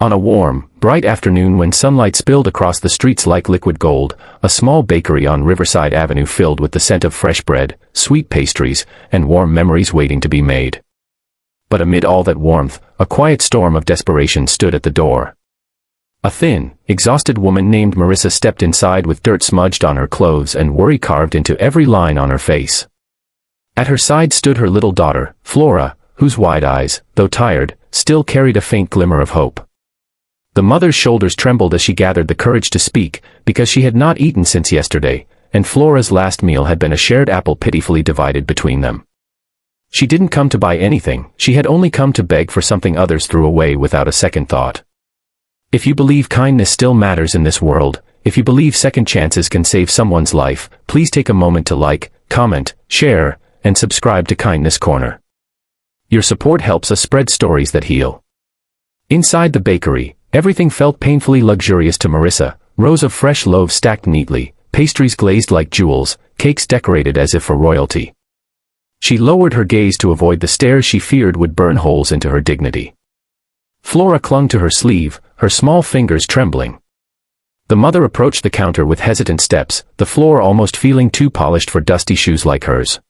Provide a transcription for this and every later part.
On a warm, bright afternoon when sunlight spilled across the streets like liquid gold, a small bakery on Riverside Avenue filled with the scent of fresh bread, sweet pastries, and warm memories waiting to be made. But amid all that warmth, a quiet storm of desperation stood at the door. A thin, exhausted woman named Marissa stepped inside with dirt smudged on her clothes and worry carved into every line on her face. At her side stood her little daughter, Flora, whose wide eyes, though tired, still carried a faint glimmer of hope. The mother's shoulders trembled as she gathered the courage to speak, because she had not eaten since yesterday, and Flora's last meal had been a shared apple pitifully divided between them. She didn't come to buy anything, she had only come to beg for something others threw away without a second thought. If you believe kindness still matters in this world, if you believe second chances can save someone's life, please take a moment to like, comment, share, and subscribe to Kindness Corner. Your support helps us spread stories that heal. Inside the bakery, everything felt painfully luxurious to Marissa, rows of fresh loaves stacked neatly, pastries glazed like jewels, cakes decorated as if for royalty. She lowered her gaze to avoid the stares she feared would burn holes into her dignity. Flora clung to her sleeve, her small fingers trembling. The mother approached the counter with hesitant steps, the floor almost feeling too polished for dusty shoes like hers.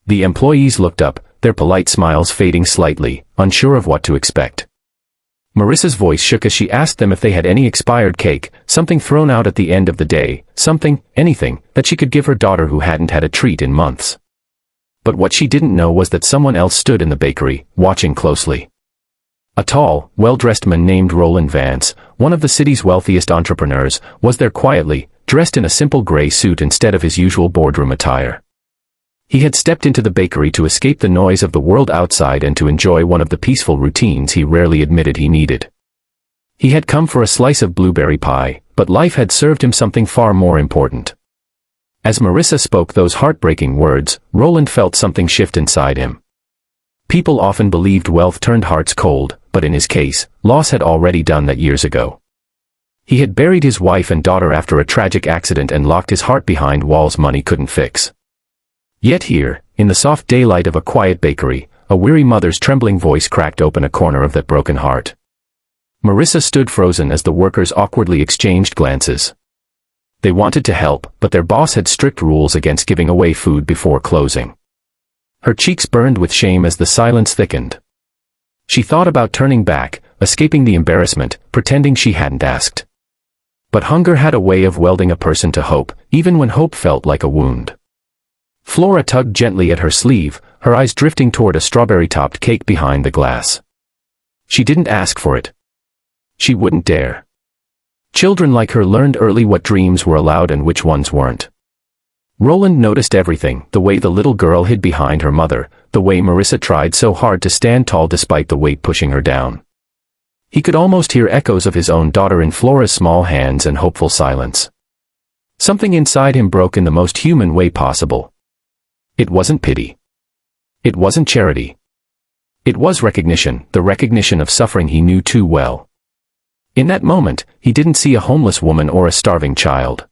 The employees looked up, their polite smiles fading slightly, unsure of what to expect. Marissa's voice shook as she asked them if they had any expired cake, something thrown out at the end of the day, something, anything, that she could give her daughter who hadn't had a treat in months. But what she didn't know was that someone else stood in the bakery, watching closely. A tall, well-dressed man named Roland Vance, one of the city's wealthiest entrepreneurs, was there quietly, dressed in a simple gray suit instead of his usual boardroom attire. He had stepped into the bakery to escape the noise of the world outside and to enjoy one of the peaceful routines he rarely admitted he needed. He had come for a slice of blueberry pie, but life had served him something far more important. As Marissa spoke those heartbreaking words, Roland felt something shift inside him. People often believed wealth turned hearts cold, but in his case, loss had already done that years ago. He had buried his wife and daughter after a tragic accident and locked his heart behind walls money couldn't fix. Yet here, in the soft daylight of a quiet bakery, a weary mother's trembling voice cracked open a corner of that broken heart. Marissa stood frozen as the workers awkwardly exchanged glances. They wanted to help, but their boss had strict rules against giving away food before closing. Her cheeks burned with shame as the silence thickened. She thought about turning back, escaping the embarrassment, pretending she hadn't asked. But hunger had a way of welding a person to hope, even when hope felt like a wound. Flora tugged gently at her sleeve, her eyes drifting toward a strawberry-topped cake behind the glass. She didn't ask for it. She wouldn't dare. Children like her learned early what dreams were allowed and which ones weren't. Roland noticed everything, the way the little girl hid behind her mother, the way Marissa tried so hard to stand tall despite the weight pushing her down. He could almost hear echoes of his own daughter in Flora's small hands and hopeful silence. Something inside him broke in the most human way possible. It wasn't pity. It wasn't charity. It was recognition, the recognition of suffering he knew too well. In that moment, he didn't see a homeless woman or a starving child.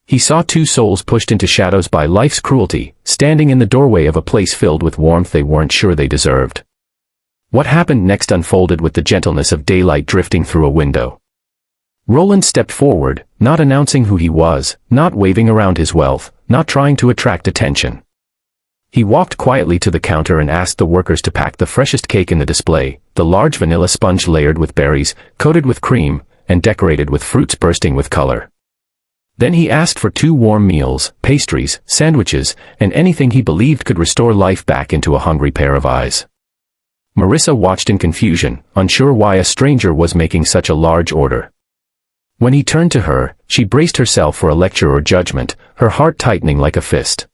He saw two souls pushed into shadows by life's cruelty, standing in the doorway of a place filled with warmth they weren't sure they deserved. What happened next unfolded with the gentleness of daylight drifting through a window. Roland stepped forward, not announcing who he was, not waving around his wealth, not trying to attract attention. He walked quietly to the counter and asked the workers to pack the freshest cake in the display, the large vanilla sponge layered with berries, coated with cream, and decorated with fruits bursting with color. Then he asked for 2 warm meals, pastries, sandwiches, and anything he believed could restore life back into a hungry pair of eyes. Marissa watched in confusion, unsure why a stranger was making such a large order. When he turned to her, she braced herself for a lecture or judgment, her heart tightening like a fist.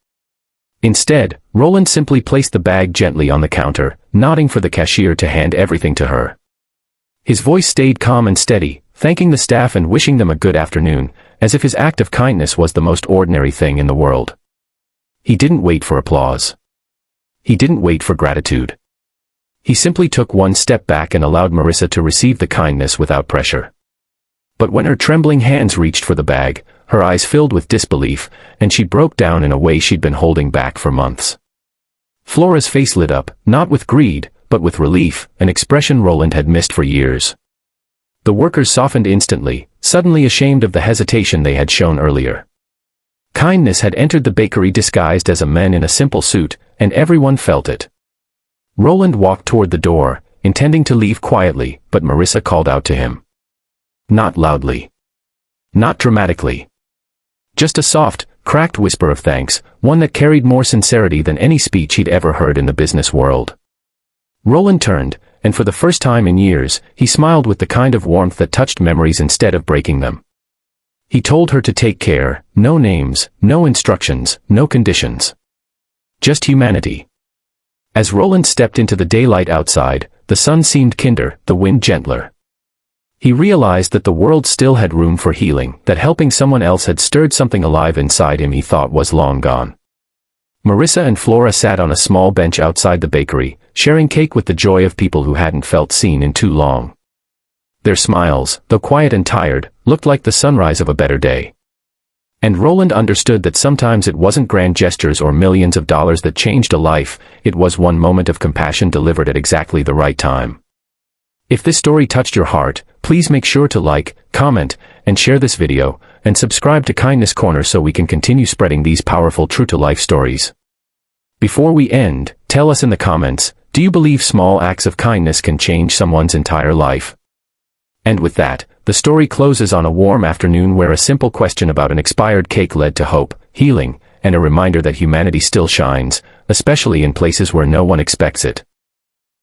Instead, Roland simply placed the bag gently on the counter, nodding for the cashier to hand everything to her. His voice stayed calm and steady, thanking the staff and wishing them a good afternoon, as if his act of kindness was the most ordinary thing in the world. He didn't wait for applause. He didn't wait for gratitude. He simply took one step back and allowed Marissa to receive the kindness without pressure. But when her trembling hands reached for the bag, her eyes filled with disbelief, and she broke down in a way she'd been holding back for months. Flora's face lit up, not with greed, but with relief, an expression Roland had missed for years. The workers softened instantly, suddenly ashamed of the hesitation they had shown earlier. Kindness had entered the bakery disguised as a man in a simple suit, and everyone felt it. Roland walked toward the door, intending to leave quietly, but Marissa called out to him. Not loudly. Not dramatically. Just a soft, cracked whisper of thanks, one that carried more sincerity than any speech he'd ever heard in the business world. Roland turned, and for the first time in years, he smiled with the kind of warmth that touched memories instead of breaking them. He told her to take care, no names, no instructions, no conditions. Just humanity. As Roland stepped into the daylight outside, the sun seemed kinder, the wind gentler. He realized that the world still had room for healing, that helping someone else had stirred something alive inside him he thought was long gone. Marissa and Flora sat on a small bench outside the bakery, sharing cake with the joy of people who hadn't felt seen in too long. Their smiles, though quiet and tired, looked like the sunrise of a better day. And Roland understood that sometimes it wasn't grand gestures or millions of dollars that changed a life, it was one moment of compassion delivered at exactly the right time. If this story touched your heart, please make sure to like, comment, and share this video, and subscribe to Kindness Corner so we can continue spreading these powerful true-to-life stories. Before we end, tell us in the comments, do you believe small acts of kindness can change someone's entire life? And with that, the story closes on a warm afternoon where a simple question about an expired cake led to hope, healing, and a reminder that humanity still shines, especially in places where no one expects it.